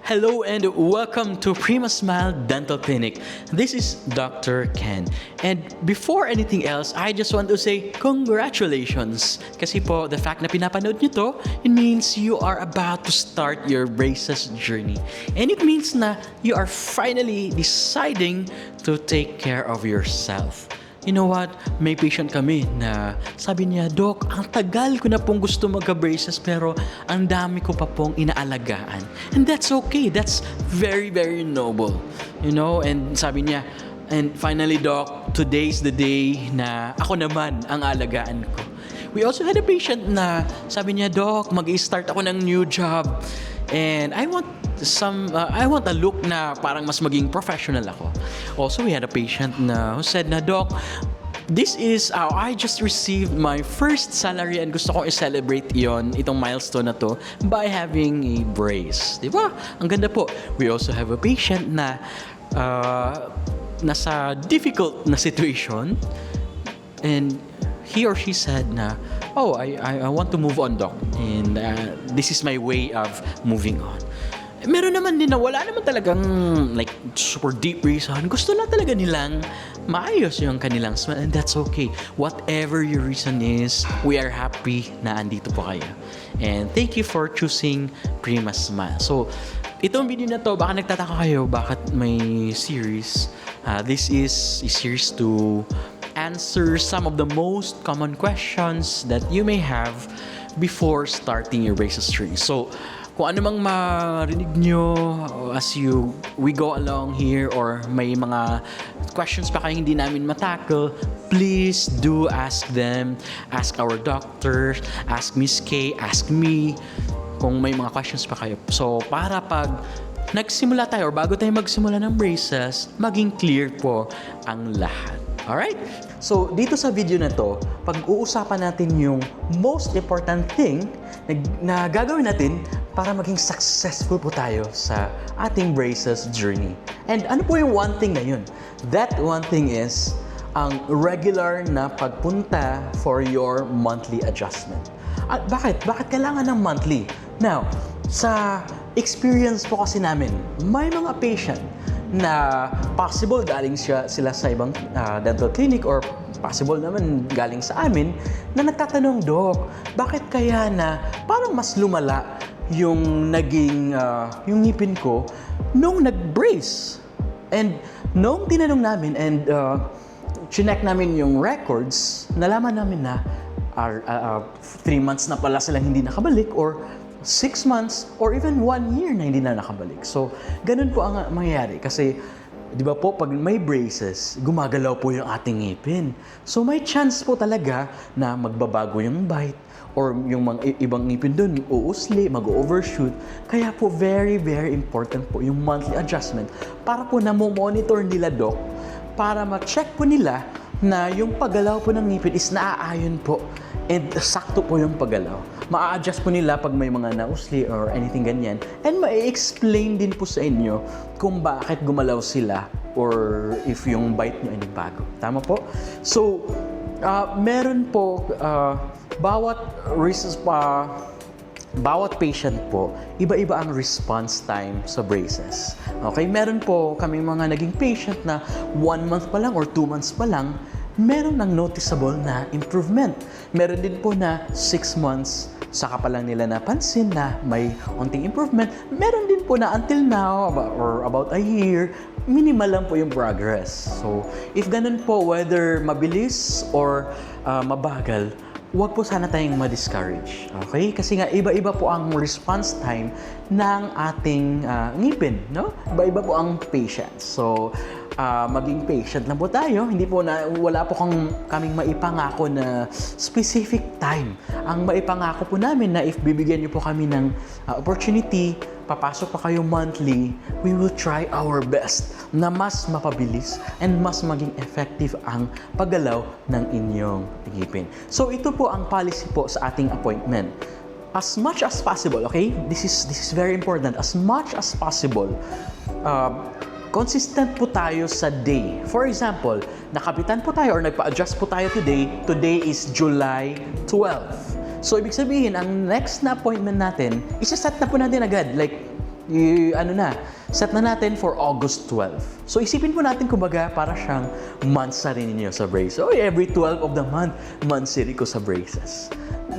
Hello and welcome to Prima Smile Dental Clinic. This is Dr. Ken. And before anything else, I just want to say congratulations. Kasi po, the fact na pinapanood nyo to, it means you are about to start your braces journey. And it means na you are finally deciding to take care of yourself. You know what? May patient kami na sabi niya, Doc, ang tagal ko na pong gusto magka-braces pero ang dami ko pa pong inaalagaan. And that's okay. That's very, very noble. You know? And sabi niya, and finally, Doc, today's the day na ako naman ang alagaan ko. We also had a patient na sabi niya, Doc, mag-i-start ako ng new job. And I want a look na parang mas maging professional ako. Also, we had a patient na who said na, Doc, this is how I just received my first salary and gusto kong i-celebrate itong milestone na to by having a brace. Diba? Ang ganda po. We also have a patient na nasa difficult na situation and he or she said na, oh, I want to move on, Doc. And this is my way of moving on. Meron naman din na wala naman talagang like super deep reason. Gusto lang talaga nilang maayos yung kanilang smile and that's okay. Whatever your reason is, we are happy na andito po kayo. And thank you for choosing Prima Smile. So, itong video na to, baka nagtataka kayo bakit may series. This is a series to answer some of the most common questions that you may have before starting your braces journey. So, kung ano mang marinig nyo as we go along here or may mga questions pa kayo hindi namin matackle, please do ask them. Ask our doctors, ask Miss K, ask me kung may mga questions pa kayo. So, para pag nagsimula tayo or bago tayo magsimula ng braces, maging clear po ang lahat. Alright? So, dito sa video na to, pag-uusapan natin yung most important thing na gagawin natin para maging successful po tayo sa ating braces journey. And ano po yung one thing na yun? That one thing is ang regular na pagpunta for your monthly adjustment. At bakit? Bakit kailangan ng monthly? Now, sa experience po kasi namin, may mga patient na possible galing sila sa ibang dental clinic or possible naman galing sa amin na nagtatanong, Doc, bakit kaya na parang mas lumala yung naging yung ngipin ko nung nag-brace? And nung tinanong namin and chinek namin yung records, nalaman namin na 3 months na pala silang hindi nakabalik or 6 months or even 1 year na hindi na nakabalik. So, ganun po ang mangyayari kasi di ba po, pag may braces, gumagalaw po yung ating ngipin. So, may chance po talaga na magbabago yung bite or yung mga ibang ngipin doon, uusli, mag-overshoot. Kaya po, very, very important po yung monthly adjustment para po na-monitor nila, Doc, para ma-check po nila na yung paggalaw po ng ngipin is naaayon po and sakto po yung paggalaw. Ma-adjust po nila pag may mga nausli or anything ganyan. And ma-explain din po sa inyo kung bakit gumalaw sila or if yung bite nyo ay nagbago. Tama po? So, meron po, bawat patient po, iba-iba ang response time sa braces. Okay? Meron po kami mga naging patient na 1 month pa lang or 2 months pa lang, meron ng noticeable na improvement. Meron din po na 6 months, saka pa lang nila napansin na may onting improvement. Meron din po na until now, or about a year, minimal lang po yung progress. So, if ganun po, whether mabilis or mabagal, huwag po sana tayong ma-discourage. Okay? Kasi nga, iba-iba po ang response time ng ating ngipin. No? Iba-iba po ang patients. So, maging patient lang po tayo. Wala po kaming maipangako na specific time. Ang maipangako po namin na if bibigyan niyo po kami ng opportunity, papasok pa kayo monthly, we will try our best na mas mapabilis and mas maging effective ang paggalaw ng inyong ngipin. So ito po ang policy po sa ating appointment. As much as possible, okay? This is very important. As much as possible, consistent po tayo sa day. For example, nakapitan po tayo or nagpa-adjust po tayo today. Today is July 12. So, ibig sabihin, ang next na appointment natin, isa-set na po natin agad. Like, set na natin for August 12. So isipin po natin kumbaga para siyang monthsary ninyo sa braces. So every 12 of the month, monthsary ko sa braces.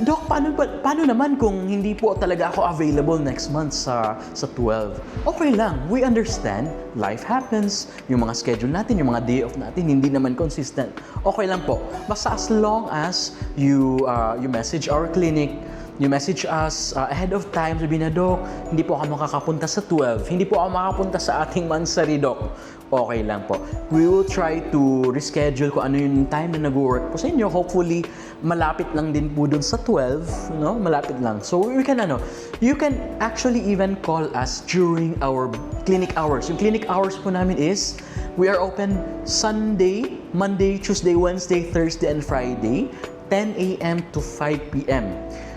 Doc, paano naman kung hindi po talaga ako available next month sa 12? Okay lang, we understand, life happens, yung mga schedule natin, yung mga day off natin, hindi naman consistent. Okay lang po, basta as long as you message our clinic, you message us ahead of time, sabihin na, Doc, hindi po ako makakapunta sa 12, hindi po ako makapunta sa ating monthsary, Doc. Okay lang po. We will try to reschedule kung ano yung time na nag-work po sa inyo. Hopefully, malapit lang din po dun sa 12, no? Malapit lang. So, you can actually even call us during our clinic hours. Yung clinic hours po namin is, we are open Sunday, Monday, Tuesday, Wednesday, Thursday, and Friday, 10 a.m. to 5 p.m.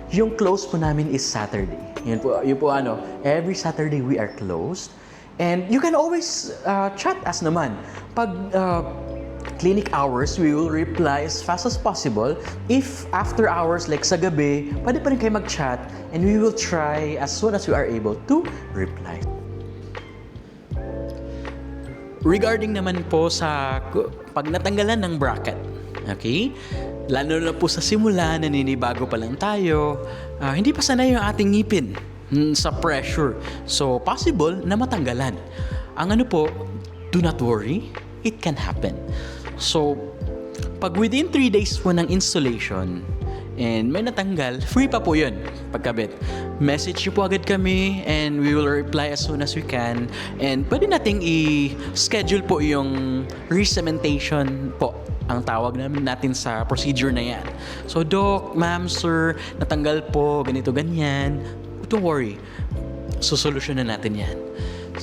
Yung close po namin is Saturday. Yun po, every Saturday we are closed. And you can always chat us naman. Pag clinic hours, we will reply as fast as possible. If after hours, like sa gabi, pwede pa rin kayo mag-chat and we will try as soon as we are able to reply. Regarding naman po sa pag natanggalan ng bracket, okay? Lalo na po sa simula, naninibago pa lang tayo, hindi pa sanay yung ating ngipin sa pressure. So, possible na matanggalan. Ang do not worry, it can happen. So, pag within 3 days po ng installation and may natanggal, free pa po yun pagkabit. Message nyo po agad kami and we will reply as soon as we can. And pwede nating i-schedule po yung re-cementation po. Ang tawag natin sa procedure na yan. So, Doc, Ma'am, Sir, natanggal po, ganito, ganyan. Don't worry. Susolusyonan natin yan.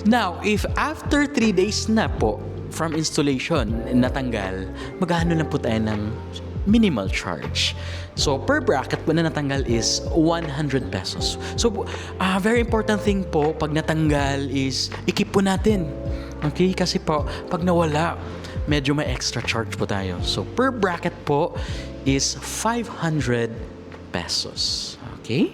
Now, if after 3 days na po from installation natanggal, magkano lang po tayo ng minimal charge. So, per bracket po na natanggal is 100 pesos. So, very important thing po, pag natanggal is, i-keep po natin. Okay? Kasi po, pag nawala, medyo may extra charge po tayo. So, per bracket po is 500 pesos. Okay?